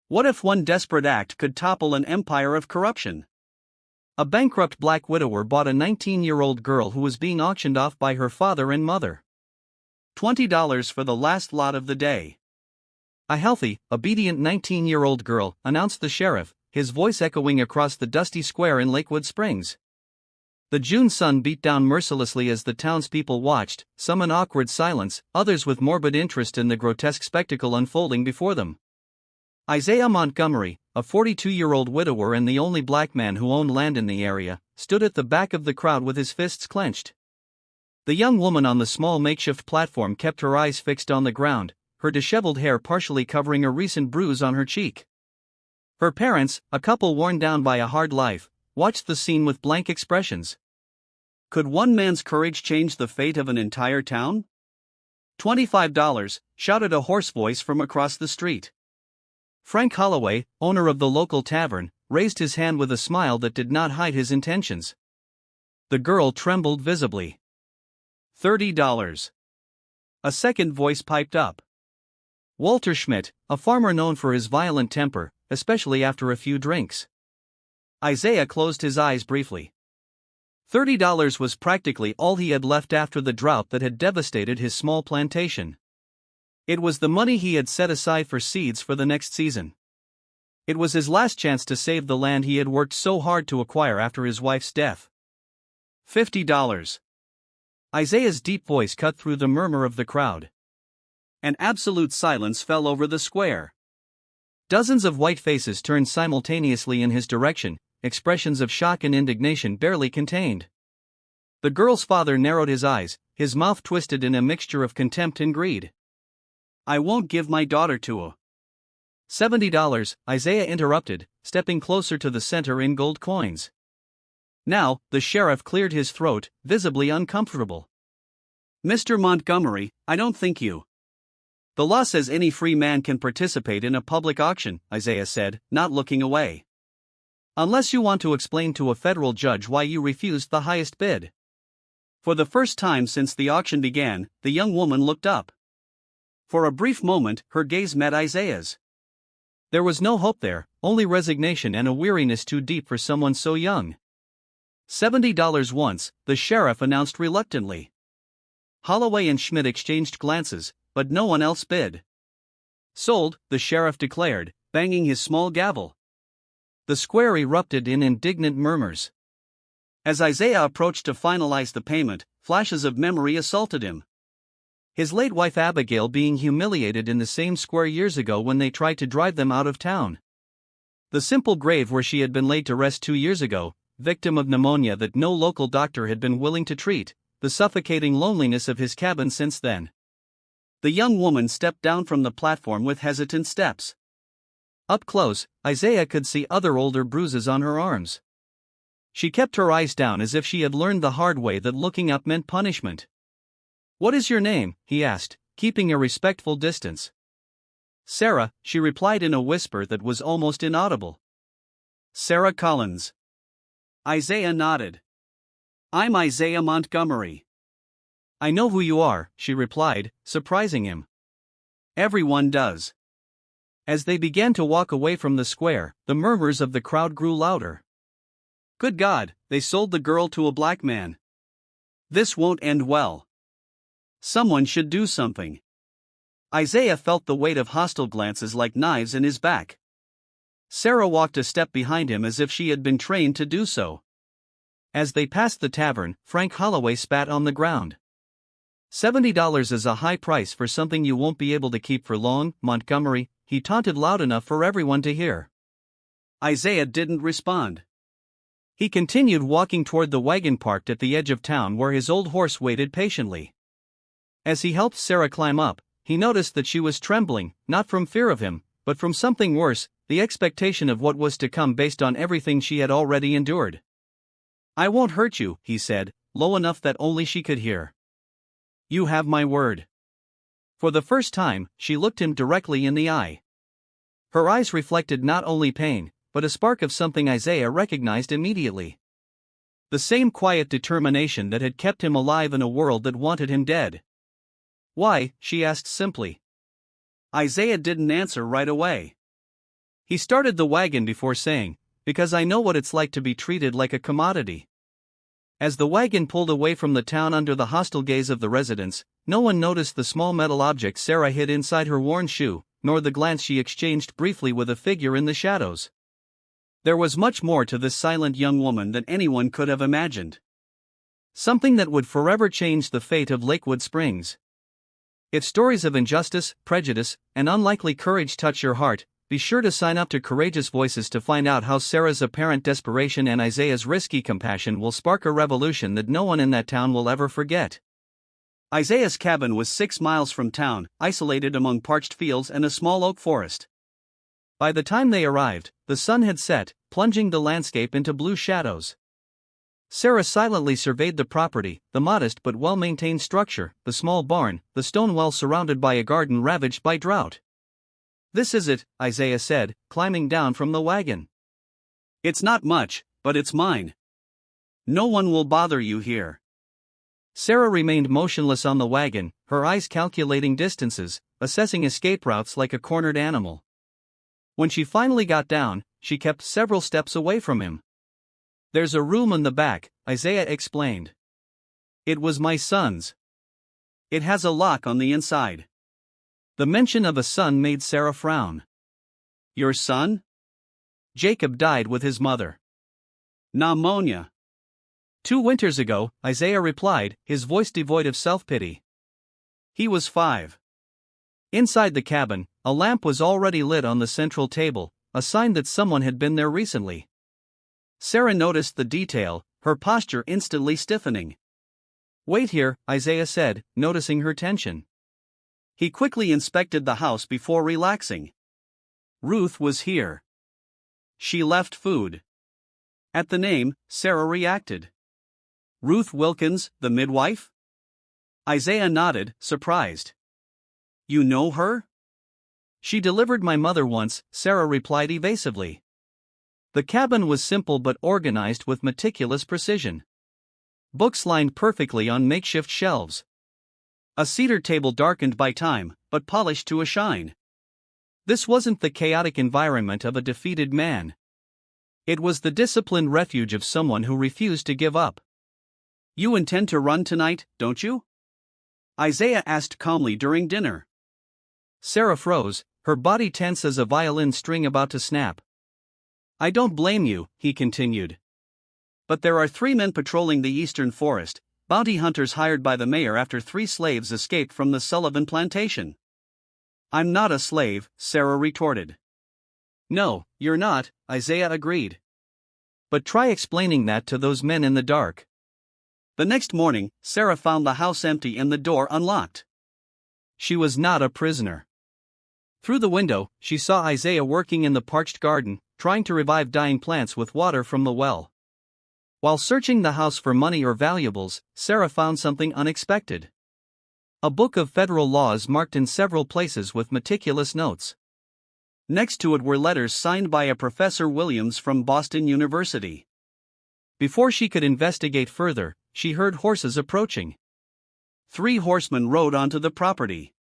What if one desperate act could topple an empire of corruption? A bankrupt black widower bought a 19-year-old girl who was being auctioned off by her father and mother. $20 for the last lot of the day. A healthy, obedient 19-year-old girl, announced the sheriff, his voice echoing across the dusty square in Lakewood Springs. The June sun beat down mercilessly as the townspeople watched, some in awkward silence, others with morbid interest in the grotesque spectacle unfolding before them. Isaiah Montgomery, a 42-year-old widower and the only black man who owned land in the area, stood at the back of the crowd with his fists clenched. The young woman on the small makeshift platform kept her eyes fixed on the ground, her disheveled hair partially covering a recent bruise on her cheek. Her parents, a couple worn down by a hard life, watched the scene with blank expressions. Could one man's courage change the fate of an entire town? $25, shouted a hoarse voice from across the street. Frank Holloway, owner of the local tavern, raised his hand with a smile that did not hide his intentions. The girl trembled visibly. $30. A second voice piped up. Walter Schmidt, a farmer known for his violent temper, especially after a few drinks. Isaiah closed his eyes briefly. $30 was practically all he had left after the drought that had devastated his small plantation. It was the money he had set aside for seeds for the next season. It was his last chance to save the land he had worked so hard to acquire after his wife's death. $50. Isaiah's deep voice cut through the murmur of the crowd. An absolute silence fell over the square. Dozens of white faces turned simultaneously in his direction, expressions of shock and indignation barely contained. The girl's father narrowed his eyes, his mouth twisted in a mixture of contempt and greed. I won't give my daughter to a $70, Isaiah interrupted, stepping closer to the center in gold coins. Now, the sheriff cleared his throat, visibly uncomfortable. Mr. Montgomery, I don't think you. The law says any free man can participate in a public auction, Isaiah said, not looking away. Unless you want to explain to a federal judge why you refused the highest bid. For the first time since the auction began, the young woman looked up. For a brief moment, her gaze met Isaiah's. There was no hope there, only resignation and a weariness too deep for someone so young. $70 once, the sheriff announced reluctantly. Holloway and Schmidt exchanged glances, but no one else bid. Sold, the sheriff declared, banging his small gavel. The square erupted in indignant murmurs. As Isaiah approached to finalize the payment, flashes of memory assaulted him. His late wife Abigail being humiliated in the same square years ago when they tried to drive them out of town. The simple grave where she had been laid to rest 2 years ago, victim of pneumonia that no local doctor had been willing to treat, the suffocating loneliness of his cabin since then. The young woman stepped down from the platform with hesitant steps. Up close, Isaiah could see other older bruises on her arms. She kept her eyes down as if she had learned the hard way that looking up meant punishment. What is your name? He asked, keeping a respectful distance. Sarah, she replied in a whisper that was almost inaudible. Sarah Collins. Isaiah nodded. I'm Isaiah Montgomery. I know who you are, she replied, surprising him. Everyone does. As they began to walk away from the square, the murmurs of the crowd grew louder. Good God, they sold the girl to a black man. This won't end well. Someone should do something. Isaiah felt the weight of hostile glances like knives in his back. Sarah walked a step behind him as if she had been trained to do so. As they passed the tavern, Frank Holloway spat on the ground. $70 is a high price for something you won't be able to keep for long, Montgomery, he taunted loud enough for everyone to hear. Isaiah didn't respond. He continued walking toward the wagon parked at the edge of town where his old horse waited patiently. As he helped Sarah climb up, he noticed that she was trembling, not from fear of him, but from something worse, the expectation of what was to come based on everything she had already endured. I won't hurt you, he said, low enough that only she could hear. You have my word. For the first time, she looked him directly in the eye. Her eyes reflected not only pain, but a spark of something Isaiah recognized immediately. The same quiet determination that had kept him alive in a world that wanted him dead. Why? She asked simply. Isaiah didn't answer right away. He started the wagon before saying, "Because I know what it's like to be treated like a commodity." As the wagon pulled away from the town under the hostile gaze of the residents, no one noticed the small metal object Sarah hid inside her worn shoe, nor the glance she exchanged briefly with a figure in the shadows. There was much more to this silent young woman than anyone could have imagined. Something that would forever change the fate of Lakewood Springs. If stories of injustice, prejudice, and unlikely courage touch your heart, be sure to sign up to Courageous Voices to find out how Sarah's apparent desperation and Isaiah's risky compassion will spark a revolution that no one in that town will ever forget. Isaiah's cabin was 6 miles from town, isolated among parched fields and a small oak forest. By the time they arrived, the sun had set, plunging the landscape into blue shadows. Sarah silently surveyed the property, the modest but well-maintained structure, the small barn, the stone wall surrounded by a garden ravaged by drought. "This is it," Isaiah said, climbing down from the wagon. "It's not much, but it's mine. No one will bother you here." Sarah remained motionless on the wagon, her eyes calculating distances, assessing escape routes like a cornered animal. When she finally got down, she kept several steps away from him. "There's a room in the back," Isaiah explained. "It was my son's. It has a lock on the inside." The mention of a son made Sarah frown. "Your son?" "Jacob died with his mother. Pneumonia. 2 winters ago," Isaiah replied, his voice devoid of self-pity. "He was 5. Inside the cabin, a lamp was already lit on the central table, a sign that someone had been there recently. Sarah noticed the detail, her posture instantly stiffening. "Wait here," Isaiah said, noticing her tension. He quickly inspected the house before relaxing. Ruth was here. She left food. At the name, Sarah reacted. "Ruth Wilkins, the midwife?" Isaiah nodded, surprised. "You know her?" "She delivered my mother once," Sarah replied evasively. The cabin was simple but organized with meticulous precision. Books lined perfectly on makeshift shelves. A cedar table darkened by time, but polished to a shine. This wasn't the chaotic environment of a defeated man. It was the disciplined refuge of someone who refused to give up. "You intend to run tonight, don't you?" Isaiah asked calmly during dinner. Sarah froze, her body tense as a violin string about to snap. "I don't blame you," he continued. "But there are 3 men patrolling the eastern forest, bounty hunters hired by the mayor after 3 slaves escaped from the Sullivan plantation." "I'm not a slave," Sarah retorted. "No, you're not," Isaiah agreed. "But try explaining that to those men in the dark." The next morning, Sarah found the house empty and the door unlocked. She was not a prisoner. Through the window, she saw Isaiah working in the parched garden, trying to revive dying plants with water from the well. While searching the house for money or valuables, Sarah found something unexpected. A book of federal laws marked in several places with meticulous notes. Next to it were letters signed by a Professor Williams from Boston University. Before she could investigate further, she heard horses approaching. 3 horsemen rode onto the property.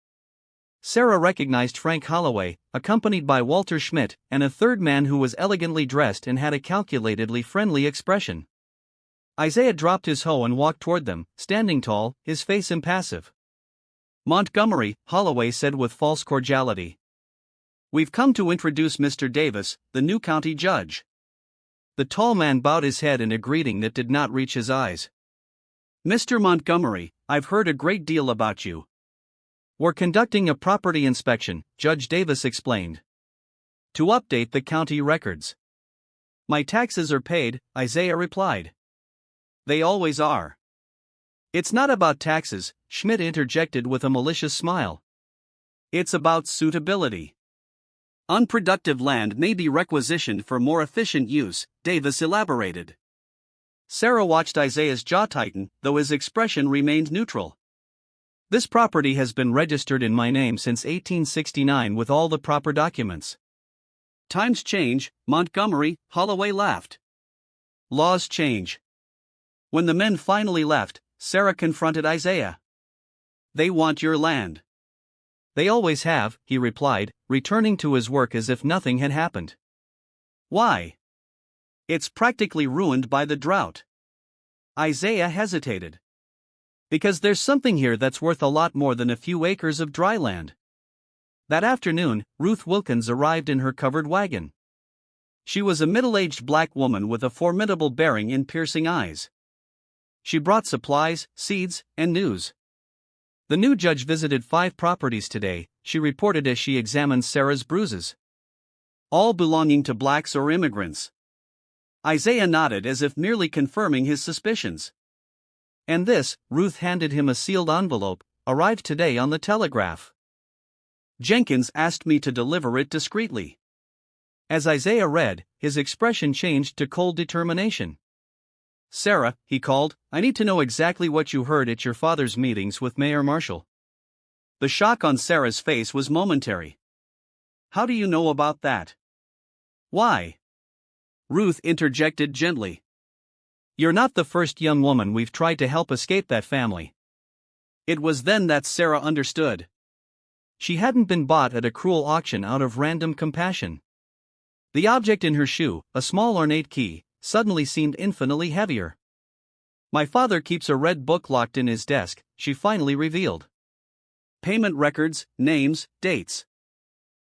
Sarah recognized Frank Holloway, accompanied by Walter Schmidt, and a third man who was elegantly dressed and had a calculatedly friendly expression. Isaiah dropped his hoe and walked toward them, standing tall, his face impassive. "Montgomery," Holloway said with false cordiality. "We've come to introduce Mr. Davis, the new county judge." The tall man bowed his head in a greeting that did not reach his eyes. "Mr. Montgomery, I've heard a great deal about you." "We're conducting a property inspection," Judge Davis explained. "To update the county records." "My taxes are paid," Isaiah replied. "They always are." "It's not about taxes," Schmidt interjected with a malicious smile. "It's about suitability. Unproductive land may be requisitioned for more efficient use," Davis elaborated. Sarah watched Isaiah's jaw tighten, though his expression remained neutral. "This property has been registered in my name since 1869 with all the proper documents." "Times change, Montgomery," Holloway laughed. "Laws change." When the men finally left, Sarah confronted Isaiah. "They want your land." They always have, he replied, returning to his work as if nothing had happened. Why? It's practically ruined by the drought. Isaiah hesitated. Because there's something here that's worth a lot more than a few acres of dry land. That afternoon, Ruth Wilkins arrived in her covered wagon. She was a middle-aged black woman with a formidable bearing and piercing eyes. She brought supplies, seeds, and news. The new judge visited 5 properties today, she reported as she examined Sarah's bruises. All belonging to blacks or immigrants. Isaiah nodded as if merely confirming his suspicions. And this, Ruth handed him a sealed envelope, arrived today on the telegraph. Jenkins asked me to deliver it discreetly. As Isaiah read, his expression changed to cold determination. Sarah, he called, I need to know exactly what you heard at your father's meetings with Mayor Marshall. The shock on Sarah's face was momentary. How do you know about that? Why? Ruth interjected gently. You're not the first young woman we've tried to help escape that family. It was then that Sarah understood. She hadn't been bought at a cruel auction out of random compassion. The object in her shoe, a small ornate key, suddenly seemed infinitely heavier. My father keeps a red book locked in his desk, she finally revealed. Payment records, names, dates.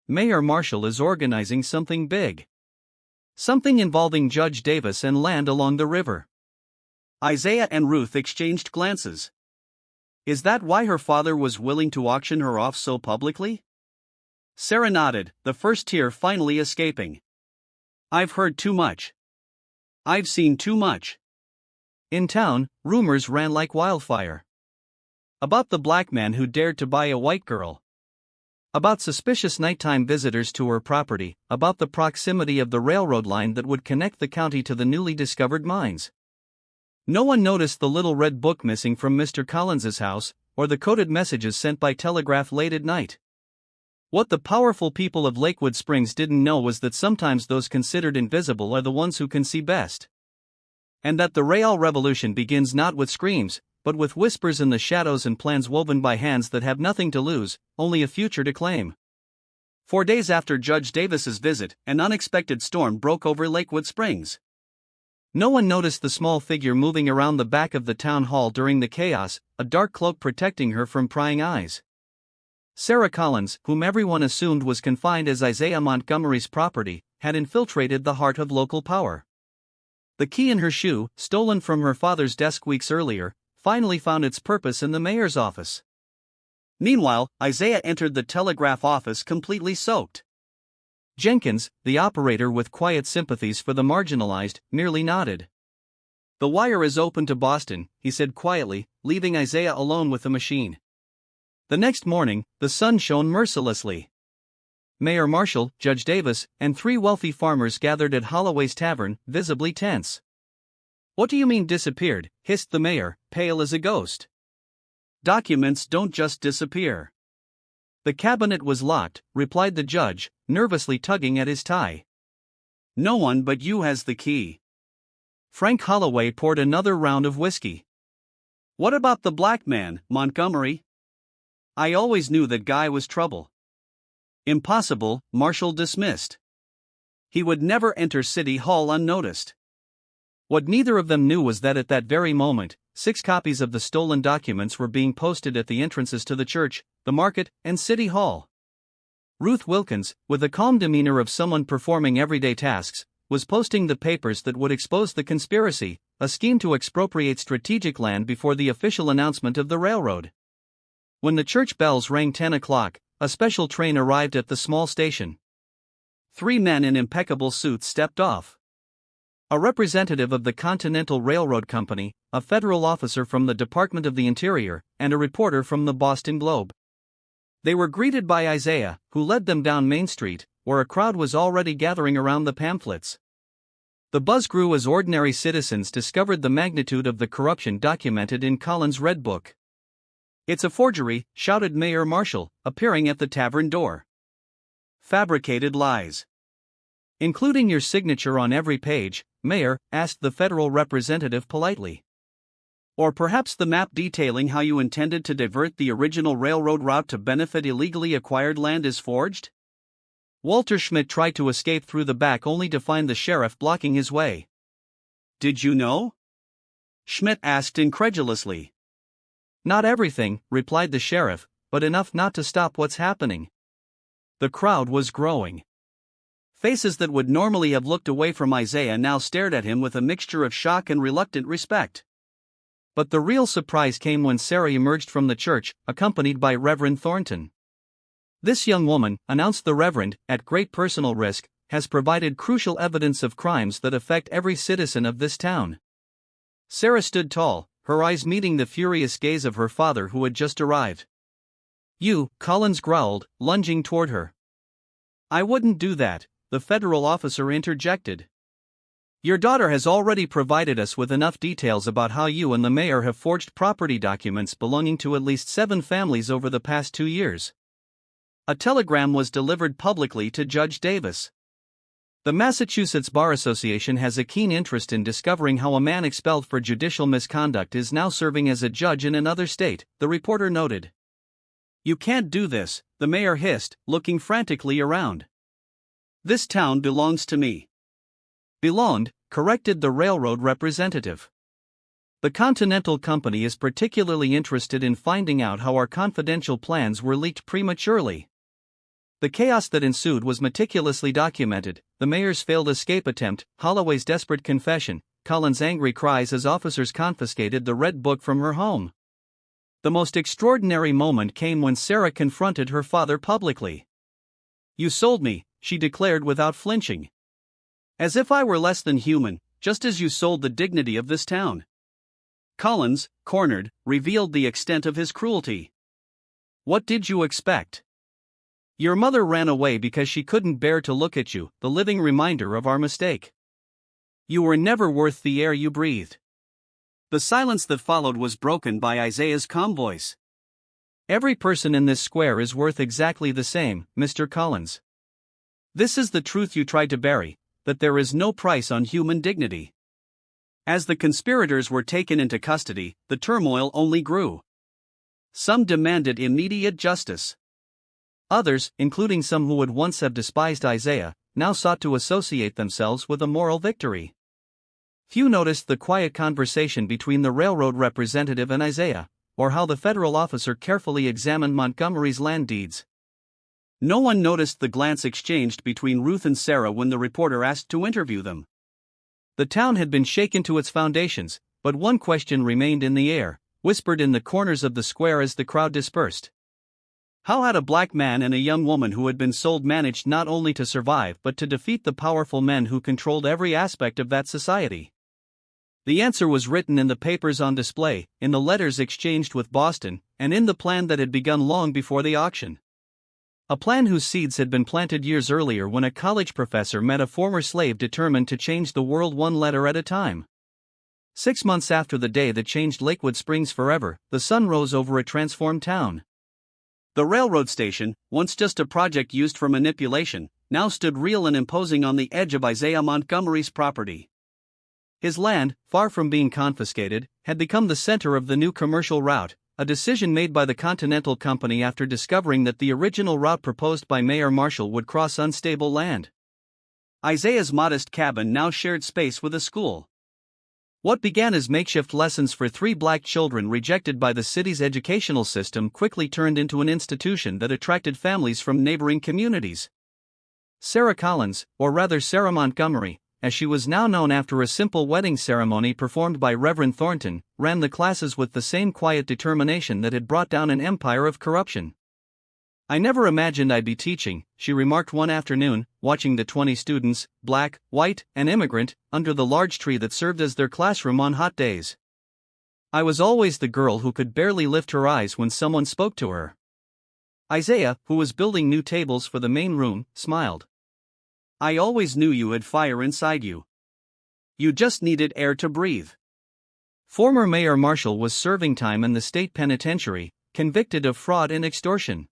Mayor Marshall is organizing something big. Something involving Judge Davis and land along the river. Isaiah and Ruth exchanged glances. Is that why her father was willing to auction her off so publicly? Sarah nodded, the first tear finally escaping. I've heard too much. I've seen too much. In town, rumors ran like wildfire. About the black man who dared to buy a white girl. About suspicious nighttime visitors to her property, about the proximity of the railroad line that would connect the county to the newly discovered mines. No one noticed the little red book missing from Mr. Collins's house, or the coded messages sent by telegraph late at night. What the powerful people of Lakewood Springs didn't know was that sometimes those considered invisible are the ones who can see best. And that the real revolution begins not with screams, but with whispers in the shadows and plans woven by hands that have nothing to lose, only a future to claim. 4 days after Judge Davis's visit, an unexpected storm broke over Lakewood Springs. No one noticed the small figure moving around the back of the town hall during the chaos, a dark cloak protecting her from prying eyes. Sarah Collins, whom everyone assumed was confined as Isaiah Montgomery's property, had infiltrated the heart of local power. The key in her shoe, stolen from her father's desk weeks earlier, finally found its purpose in the mayor's office. Meanwhile, Isaiah entered the telegraph office completely soaked. Jenkins, the operator with quiet sympathies for the marginalized, merely nodded. The wire is open to Boston, he said quietly, leaving Isaiah alone with the machine. The next morning, the sun shone mercilessly. Mayor Marshall, Judge Davis, and 3 wealthy farmers gathered at Holloway's Tavern, visibly tense. What do you mean disappeared? Hissed the mayor, pale as a ghost. Documents don't just disappear. The cabinet was locked, replied the judge, nervously tugging at his tie. No one but you has the key. Frank Holloway poured another round of whiskey. What about the black man, Montgomery? I always knew that guy was trouble. Impossible, Marshall dismissed. He would never enter City Hall unnoticed. What neither of them knew was that at that very moment, 6 copies of the stolen documents were being posted at the entrances to the church, the market, and City Hall. Ruth Wilkins, with the calm demeanor of someone performing everyday tasks, was posting the papers that would expose the conspiracy, a scheme to expropriate strategic land before the official announcement of the railroad. When the church bells rang 10 o'clock, a special train arrived at the small station. 3 men in impeccable suits stepped off. A representative of the Continental Railroad Company, a federal officer from the Department of the Interior, and a reporter from the Boston Globe. They were greeted by Isaiah, who led them down Main Street, where a crowd was already gathering around the pamphlets. The buzz grew as ordinary citizens discovered the magnitude of the corruption documented in Collins' Red Book. It's a forgery, shouted Mayor Marshall, appearing at the tavern door. Fabricated lies. Including your signature on every page, Mayor, asked the federal representative politely. Or perhaps the map detailing how you intended to divert the original railroad route to benefit illegally acquired land is forged? Walter Schmidt tried to escape through the back only to find the sheriff blocking his way. Did you know? Schmidt asked incredulously. Not everything, replied the sheriff, but enough not to stop what's happening. The crowd was growing. Faces that would normally have looked away from Isaiah now stared at him with a mixture of shock and reluctant respect. But the real surprise came when Sarah emerged from the church, accompanied by Reverend Thornton. This young woman, announced the Reverend, at great personal risk, has provided crucial evidence of crimes that affect every citizen of this town. Sarah stood tall, her eyes meeting the furious gaze of her father who had just arrived. You, Collins growled, lunging toward her. I wouldn't do that, the federal officer interjected. Your daughter has already provided us with enough details about how you and the mayor have forged property documents belonging to at least 7 families over the past 2 years. A telegram was delivered publicly to Judge Davis. The Massachusetts Bar Association has a keen interest in discovering how a man expelled for judicial misconduct is now serving as a judge in another state, the reporter noted. You can't do this, the mayor hissed, looking frantically around. This town belongs to me. Belonged, corrected the railroad representative. The Continental Company is particularly interested in finding out how our confidential plans were leaked prematurely. The chaos that ensued was meticulously documented, the mayor's failed escape attempt, Holloway's desperate confession, Collins' angry cries as officers confiscated the red book from her home. The most extraordinary moment came when Sarah confronted her father publicly. You sold me, she declared without flinching. As if I were less than human, just as you sold the dignity of this town. Collins, cornered, revealed the extent of his cruelty. What did you expect? Your mother ran away because she couldn't bear to look at you, the living reminder of our mistake. You were never worth the air you breathed. The silence that followed was broken by Isaiah's calm voice. Every person in this square is worth exactly the same, Mr. Collins. This is the truth you tried to bury, that there is no price on human dignity. As the conspirators were taken into custody, the turmoil only grew. Some demanded immediate justice. Others, including some who would once have despised Isaiah, now sought to associate themselves with a moral victory. Few noticed the quiet conversation between the railroad representative and Isaiah, or how the federal officer carefully examined Montgomery's land deeds. No one noticed the glance exchanged between Ruth and Sarah when the reporter asked to interview them. The town had been shaken to its foundations, but one question remained in the air, whispered in the corners of the square as the crowd dispersed. How had a black man and a young woman who had been sold managed not only to survive but to defeat the powerful men who controlled every aspect of that society? The answer was written in the papers on display, in the letters exchanged with Boston, and in the plan that had begun long before the auction. A plan whose seeds had been planted years earlier when a college professor met a former slave determined to change the world one letter at a time. 6 months after the day that changed Lakewood Springs forever, the sun rose over a transformed town. The railroad station, once just a project used for manipulation, now stood real and imposing on the edge of Isaiah Montgomery's property. His land, far from being confiscated, had become the center of the new commercial route, a decision made by the Continental Company after discovering that the original route proposed by Mayor Marshall would cross unstable land. Isaiah's modest cabin now shared space with a school. What began as makeshift lessons for 3 black children rejected by the city's educational system quickly turned into an institution that attracted families from neighboring communities. Sarah Collins, or rather Sarah Montgomery, as she was now known after a simple wedding ceremony performed by Reverend Thornton, ran the classes with the same quiet determination that had brought down an empire of corruption. I never imagined I'd be teaching, she remarked one afternoon, watching the 20 students, black, white, and immigrant, under the large tree that served as their classroom on hot days. I was always the girl who could barely lift her eyes when someone spoke to her. Isaiah, who was building new tables for the main room, smiled. I always knew you had fire inside you. You just needed air to breathe. Former Mayor Marshall was serving time in the state penitentiary, convicted of fraud and extortion.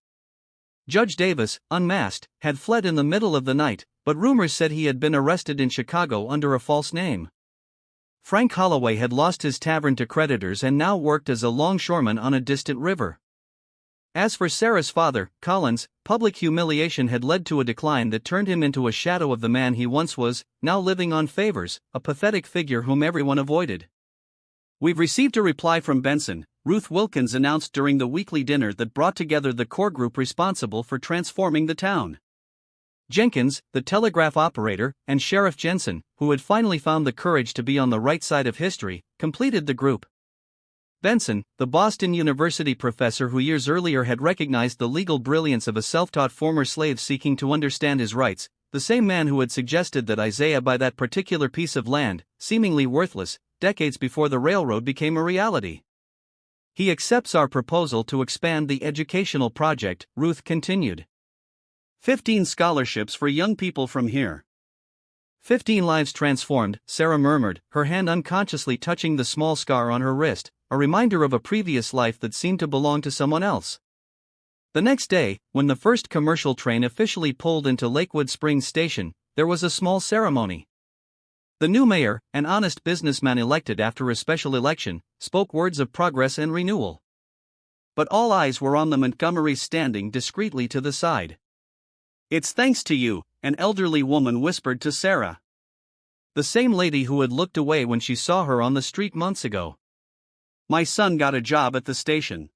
Judge Davis, unmasked, had fled in the middle of the night, but rumors said he had been arrested in Chicago under a false name. Frank Holloway had lost his tavern to creditors and now worked as a longshoreman on a distant river. As for Sarah's father, Collins, public humiliation had led to a decline that turned him into a shadow of the man he once was, now living on favors, a pathetic figure whom everyone avoided. "We've received a reply from Benson," Ruth Wilkins announced during the weekly dinner that brought together the core group responsible for transforming the town. Jenkins, the telegraph operator, and Sheriff Jensen, who had finally found the courage to be on the right side of history, completed the group. Benson, the Boston University professor who years earlier had recognized the legal brilliance of a self-taught former slave seeking to understand his rights, the same man who had suggested that Isaiah buy that particular piece of land, seemingly worthless, decades before the railroad became a reality. "He accepts our proposal to expand the educational project," Ruth continued. 15 scholarships for young people from here. 15 lives transformed, Sarah murmured, her hand unconsciously touching the small scar on her wrist, a reminder of a previous life that seemed to belong to someone else. The next day, when the first commercial train officially pulled into Lakewood Springs Station, there was a small ceremony. The new mayor, an honest businessman elected after a special election, spoke words of progress and renewal. But all eyes were on the Montgomerys standing discreetly to the side. "It's thanks to you," an elderly woman whispered to Sarah. The same lady who had looked away when she saw her on the street months ago. "My son got a job at the station.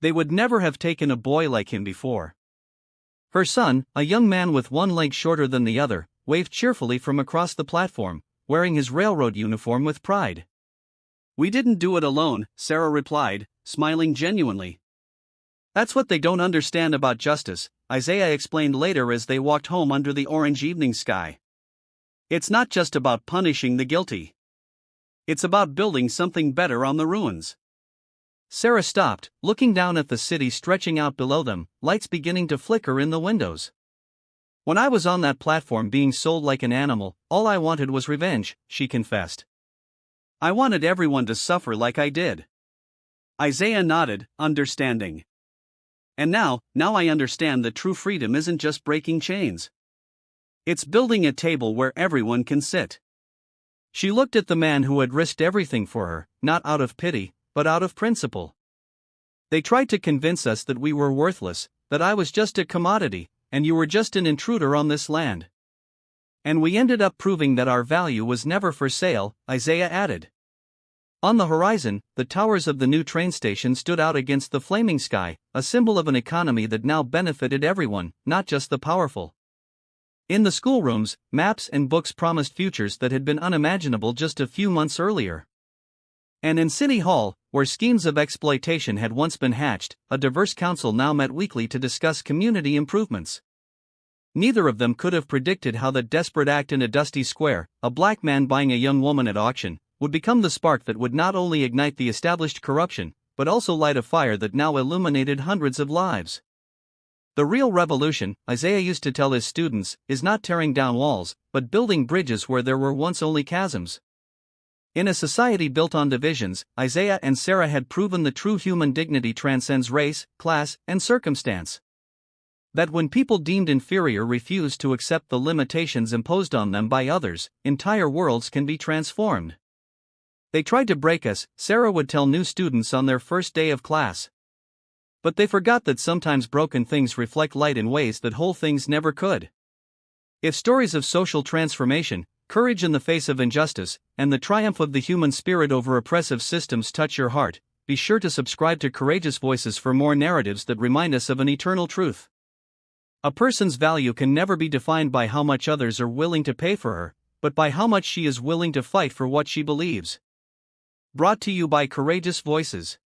They would never have taken a boy like him before." Her son, a young man with one leg shorter than the other, waved cheerfully from across the platform, wearing his railroad uniform with pride. "We didn't do it alone," Sarah replied, smiling genuinely. "That's what they don't understand about justice," Isaiah explained later as they walked home under the orange evening sky. "It's not just about punishing the guilty. It's about building something better on the ruins." Sarah stopped, looking down at the city stretching out below them, lights beginning to flicker in the windows. "When I was on that platform being sold like an animal, all I wanted was revenge," she confessed. "I wanted everyone to suffer like I did." Isaiah nodded, understanding. "And now I understand that true freedom isn't just breaking chains. It's building a table where everyone can sit." She looked at the man who had risked everything for her, not out of pity, but out of principle. "They tried to convince us that we were worthless, that I was just a commodity, and you were just an intruder on this land. And we ended up proving that our value was never for sale," Isaiah added. On the horizon, the towers of the new train station stood out against the flaming sky, a symbol of an economy that now benefited everyone, not just the powerful. In the schoolrooms, maps and books promised futures that had been unimaginable just a few months earlier. And in City Hall, where schemes of exploitation had once been hatched, a diverse council now met weekly to discuss community improvements. Neither of them could have predicted how that desperate act in a dusty square, a black man buying a young woman at auction, would become the spark that would not only ignite the established corruption, but also light a fire that now illuminated hundreds of lives. The real revolution, Isaiah used to tell his students, is not tearing down walls, but building bridges where there were once only chasms. In a society built on divisions, Isaiah and Sarah had proven the true human dignity transcends race, class, and circumstance. That when people deemed inferior refuse to accept the limitations imposed on them by others, entire worlds can be transformed. "They tried to break us," Sarah would tell new students on their first day of class. But they forgot that sometimes broken things reflect light in ways that whole things never could. If stories of social transformation, courage in the face of injustice, and the triumph of the human spirit over oppressive systems touch your heart, be sure to subscribe to Courageous Voices for more narratives that remind us of an eternal truth. A person's value can never be defined by how much others are willing to pay for her, but by how much she is willing to fight for what she believes. Brought to you by Courageous Voices.